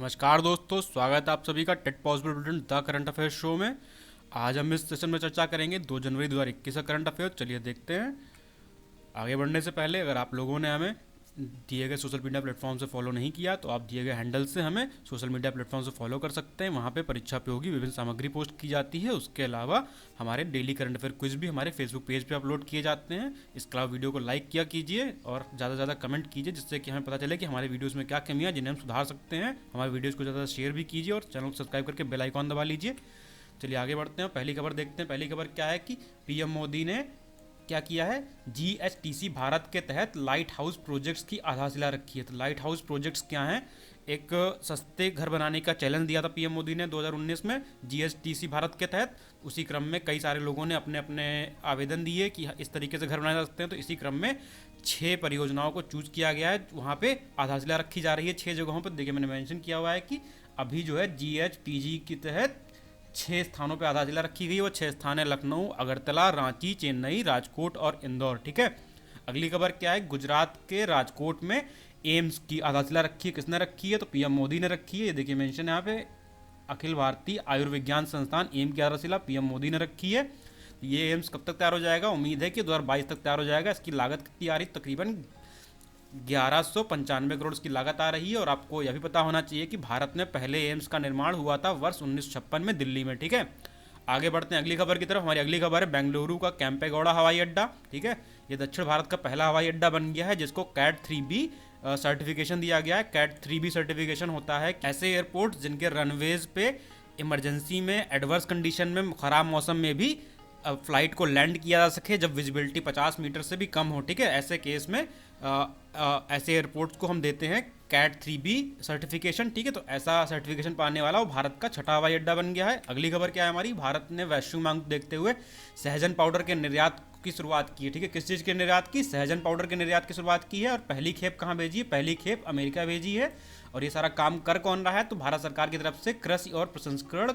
नमस्कार दोस्तों, स्वागत है आप सभी का टेट पॉसिबल ब्रिटेन द करंट अफेयर शो में। आज हम इस सेशन में चर्चा करेंगे 2 जनवरी 2021 का करंट अफेयर। चलिए देखते हैं। आगे बढ़ने से पहले अगर आप लोगों ने हमें दिए गए सोशल मीडिया प्लेटफॉर्म से फॉलो नहीं किया तो आप दिए गए हैंडल से हमें सोशल मीडिया प्लेटफॉर्म से फॉलो कर सकते हैं। वहाँ पे परीक्षा पे होगी विभिन्न सामग्री पोस्ट की जाती है। उसके अलावा हमारे डेली करंट अफेयर क्विज भी हमारे फेसबुक पेज पे अपलोड किए जाते हैं। इसके अलावा वीडियो को लाइक किया कीजिए और ज़्यादा से ज़्यादा कमेंट कीजिए, जिससे कि हमें पता चले कि हमारे वीडियोज़ में क्या कमियाँ जिन्हें हम सुधार सकते हैं। हमारे वीडियोज़ को ज़्यादा शेयर भी कीजिए और चैनल को सब्सक्राइब करके बेल आइकॉन दबा लीजिए। चलिए आगे बढ़ते हैं। पहली खबर देखते हैं। पहली खबर क्या है कि पीएम मोदी ने क्या किया है, जीएचटीसी भारत के तहत लाइट हाउस प्रोजेक्ट्स की आधारशिला रखी है। तो लाइट हाउस प्रोजेक्ट्स क्या हैं? एक सस्ते घर बनाने का चैलेंज दिया था पीएम मोदी ने 2019 में जीएचटीसी भारत के तहत। उसी क्रम में कई सारे लोगों ने अपने अपने आवेदन दिए कि इस तरीके से घर बनाए जा सकते हैं। तो इसी क्रम में 6 परियोजनाओं को चूज किया गया है, वहाँ पे आधारशिला रखी जा रही है 6 जगहों पर। देखिए मैंने मेंशन किया हुआ है कि अभी जो है जीएचटीजी के तहत 6 स्थानों पर आधारशिला रखी गई। वो 6 स्थान है लखनऊ, अगरतला, रांची, चेन्नई, राजकोट और इंदौर। ठीक है। अगली खबर क्या है, गुजरात के राजकोट में एम्स की आधारशिला रखी है। किसने रखी है? तो पीएम मोदी ने रखी है। ये देखिए मेंशन है यहाँ पे, अखिल भारतीय आयुर्विज्ञान संस्थान एम्स की आधारशिला पीएम मोदी ने रखी है। ये एम्स कब तक तैयार हो जाएगा? उम्मीद है कि 2022 तक तैयार हो जाएगा। इसकी लागत कितनी आ रही? तकरीबन 1195 करोड़ की लागत आ रही है। और आपको यह भी पता होना चाहिए कि भारत में पहले एम्स का निर्माण हुआ था वर्ष 1956 में दिल्ली में। ठीक है। आगे बढ़ते हैं अगली खबर की तरफ। हमारी अगली खबर है बेंगलुरु का कैंपेगौड़ा हवाई अड्डा। ठीक है। ये दक्षिण भारत का पहला हवाई अड्डा बन गया है जिसको कैट 3B सर्टिफिकेशन दिया गया है। कैट 3B सर्टिफिकेशन होता है ऐसे एयरपोर्ट जिनके रनवेज पे इमरजेंसी में, एडवर्स कंडीशन में, खराब मौसम में भी फ्लाइट को लैंड किया जा सके जब विजिबिलिटी 50 मीटर से भी कम हो। ठीक है। ऐसे केस में ऐसे एयरपोर्ट्स को हम देते हैं कैट 3B सर्टिफिकेशन। ठीक है। तो ऐसा सर्टिफिकेशन पाने वाला वो भारत का छठा हवाई अड्डा बन गया है। अगली खबर क्या है हमारी, भारत ने वैश्विक मांग को देखते हुए सहजन पाउडर के निर्यात की शुरुआत की है। ठीक है। किस चीज़ के निर्यात की? सहजन पाउडर के निर्यात की शुरुआत की है। और पहली खेप कहाँ भेजी है? पहली खेप अमेरिका भेजी है। और ये सारा काम कर कौन रहा है? तो भारत सरकार की तरफ से कृषि और प्रसंस्करण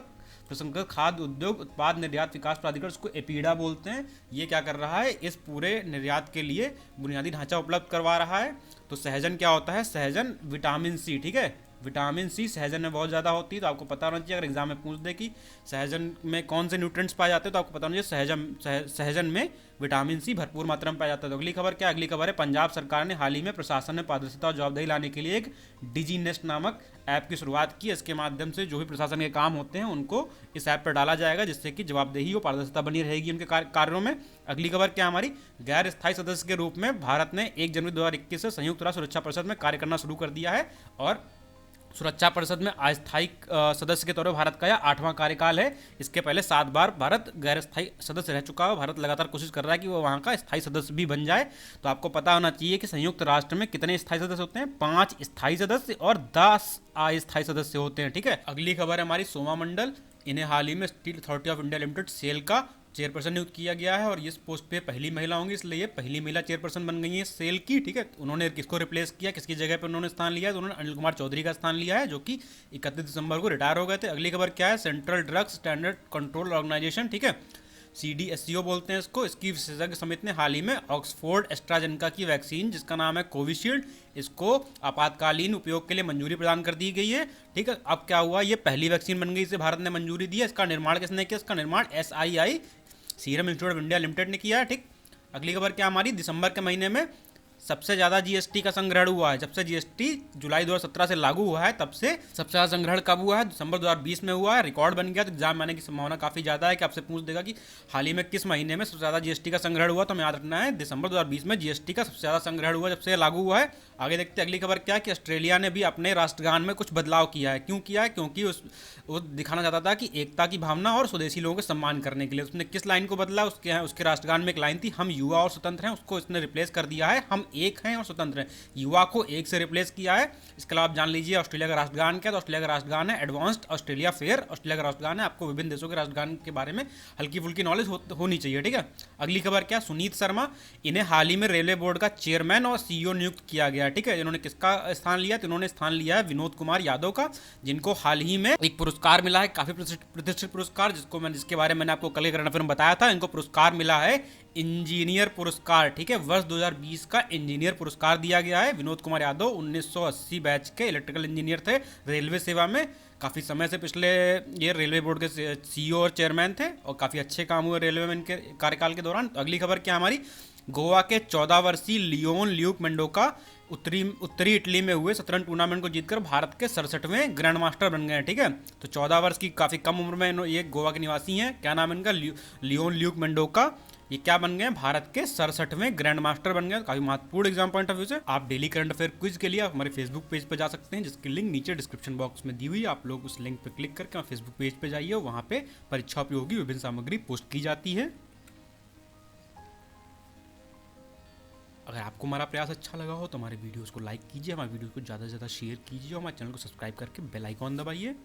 खाद्य उद्योग उत्पाद निर्यात विकास प्राधिकरण, उसको एपीडा बोलते हैं, ये क्या कर रहा है, इस पूरे निर्यात के लिए बुनियादी ढांचा उपलब्ध करवा रहा है। तो सहजन क्या होता है? सहजन विटामिन सी। ठीक है। विटामिन सी सहजन में बहुत ज़्यादा होती है। तो आपको पता होना चाहिए, अगर एग्जाम में पूछ दे कि सहजन में कौन से न्यूट्रिएंट्स पाए जाते हैं तो आपको पता होना चाहिए सहजन में विटामिन सी भरपूर मात्रा में पाया जाता है। तो अगली खबर क्या? अगली खबर है पंजाब सरकार ने हाल ही में प्रशासन में पारदर्शिता और जवाबदेही लाने के लिए एक डिजी नेस्ट नामक ऐप की शुरुआत की। इसके माध्यम से जो भी प्रशासन के काम होते हैं उनको इस ऐप पर डाला जाएगा, जिससे कि जवाबदेही और पारदर्शिता बनी रहेगी उनके कार्यों में। अगली खबर क्या हमारी, गैर स्थायी सदस्य के रूप में भारत ने 1 जनवरी 2021 से संयुक्त राष्ट्र सुरक्षा परिषद में कार्य करना शुरू कर दिया है। और सुरक्षा परिषद में अस्थायी सदस्य के तौर पर भारत का यह 8वां कार्यकाल है। इसके पहले 7 बार भारत गैर स्थायी सदस्य रह चुका है। भारत लगातार कोशिश कर रहा है कि वो वहाँ का स्थायी सदस्य भी बन जाए। तो आपको पता होना चाहिए कि संयुक्त राष्ट्र में कितने स्थायी सदस्य होते हैं? 5 स्थायी सदस्य और 10 अस्थायी सदस्य होते हैं। ठीक है। अगली खबर है हमारी सोमा मंडल। इन्हें हाल ही में Steel Authority of India Limited SAIL का चेयरपर्सन नियुक्त किया गया है। और इस पोस्ट पे पहली महिला होंगी, इसलिए ये पहली महिला चेयरपर्सन बन गई है सेल की। ठीक है। उन्होंने किसको रिप्लेस किया, किसकी जगह पे उन्होंने स्थान लिया है? तो उन्होंने अनिल कुमार चौधरी का स्थान लिया है, जो कि 31 दिसंबर को रिटायर हो गए थे। अगली खबर क्या है, Central Drugs Standard Control Organization, ठीक है, CDSCO बोलते हैं इसको, इसकी विशेषज्ञ समिति ने हाल ही में ऑक्सफोर्ड एस्ट्राजेनेका की वैक्सीन जिसका नाम है कोविशील्ड, इसको आपातकालीन उपयोग के लिए मंजूरी प्रदान कर दी गई है। ठीक है। अब क्या हुआ, ये पहली वैक्सीन बन गई, इसे भारत ने मंजूरी दी है। इसका निर्माण किसने किया? इसका निर्माण SII serum institute of India limited ने किया है। ठीक। अगली खबर क्या हमारी, दिसंबर के महीने में सबसे ज़्यादा GST का संग्रहण हुआ है। जब से GST जुलाई 2017 से लागू हुआ है तब से सबसे ज़्यादा संग्रहण कब हुआ है? दिसंबर 2020 में हुआ है। रिकॉर्ड बन गया। तो एग्जाम आने की संभावना काफ़ी ज़्यादा है कि आपसे पूछ देगा कि हाल ही में किस महीने में सबसे ज़्यादा GST का संग्रहण हुआ। तो हमें याद रखना है दिसंबर 2020 में GST का सबसे ज़्यादा संग्रहण हुआ जब से लागू हुआ है। आगे देखते हैं अगली खबर क्या है कि ऑस्ट्रेलिया ने भी अपने राष्ट्रगान में कुछ बदलाव किया है। क्यों किया है? क्योंकि वो दिखाना चाहता था कि एकता की भावना और स्वदेशी लोगों को सम्मान करने के लिए। उसने किस लाइन को बदला? उसके राष्ट्रगान में एक लाइन थी, हम युवा और स्वतंत्र हैं, उसको इसने रिप्लेस कर दिया है हम एक हैं और स्वतंत्र हैं। युवा को एक से रिप्लेस किया है। इसके अलावा आप जान लीजिए ऑस्ट्रेलिया का राष्ट्रगान क्या है। तो ऑस्ट्रेलिया का राष्ट्रगान है एडवांस्ड ऑस्ट्रेलिया फेयर। ऑस्ट्रेलिया का राष्ट्रगान है। आपको विभिन्न देशों के राष्ट्रगान के बारे में हल्की फुल्की नॉलेज होनी चाहिए। ठीक है। अगली खबर क्या, सुनीत शर्मा, इन्हें हाल ही में रेलवे बोर्ड का चेयरमैन और CEO नियुक्त किया गया। ठीक है। इन्होंने किसका स्थान लिया? तो इन्होंने स्थान लिया है विनोद कुमार यादव का, जिनको हाल ही में एक पुरस्कार मिला है, काफी प्रतिष्ठित पुरस्कार, जिसके बारे में मैंने आपको कल के करंट अफेयर में बताया था। इनको पुरस्कार मिला है इंजीनियर पुरस्कार, ठीक है, वर्ष 2020 का इंजीनियर पुरस्कार दिया गया है। विनोद कुमार यादव 1980 बैच के इलेक्ट्रिकल इंजीनियर थे, रेलवे सेवा में काफ़ी समय से पिछले ये रेलवे बोर्ड के सीईओ और चेयरमैन थे और काफ़ी अच्छे काम हुए रेलवे में इनके कार्यकाल के दौरान। तो अगली खबर क्या हमारी, गोवा के 14 वर्षीय लियोन ल्यूक मेंडोका उत्तरी इटली में हुए शतरंज टूर्नामेंट को जीतकर भारत के 67वें ग्रैंड मास्टर बन गए हैं, ठीक है। तो 14 वर्ष की काफ़ी कम उम्र में ये गोवा के निवासी हैं, क्या नाम है इनका, लियोन ल्यूक मेंडोका। ये क्या बन गए, भारत के 67वें ग्रैंड मास्टर बन गए। काफी महत्वपूर्ण एग्जाम पॉइंट ऑफ व्यू से। आप डेली करंट अफेयर क्विज के लिए आप हमारे फेसबुक पेज पर जा सकते हैं, जिसकी लिंक नीचे डिस्क्रिप्शन बॉक्स में दी हुई है। आप लोग उस लिंक पर क्लिक करके हमारे फेसबुक पेज पे जाइए, वहाँ पे परीक्षा उपयोगी विभिन्न सामग्री पोस्ट की जाती है। अगर आपको हमारा प्रयास अच्छा लगा हो तो हमारे वीडियोस को लाइक कीजिए, हमारे वीडियो को ज़्यादा से ज़्यादा शेयर कीजिए और हमारे चैनल को सब्सक्राइब करके बेल आइकॉन दबाइए।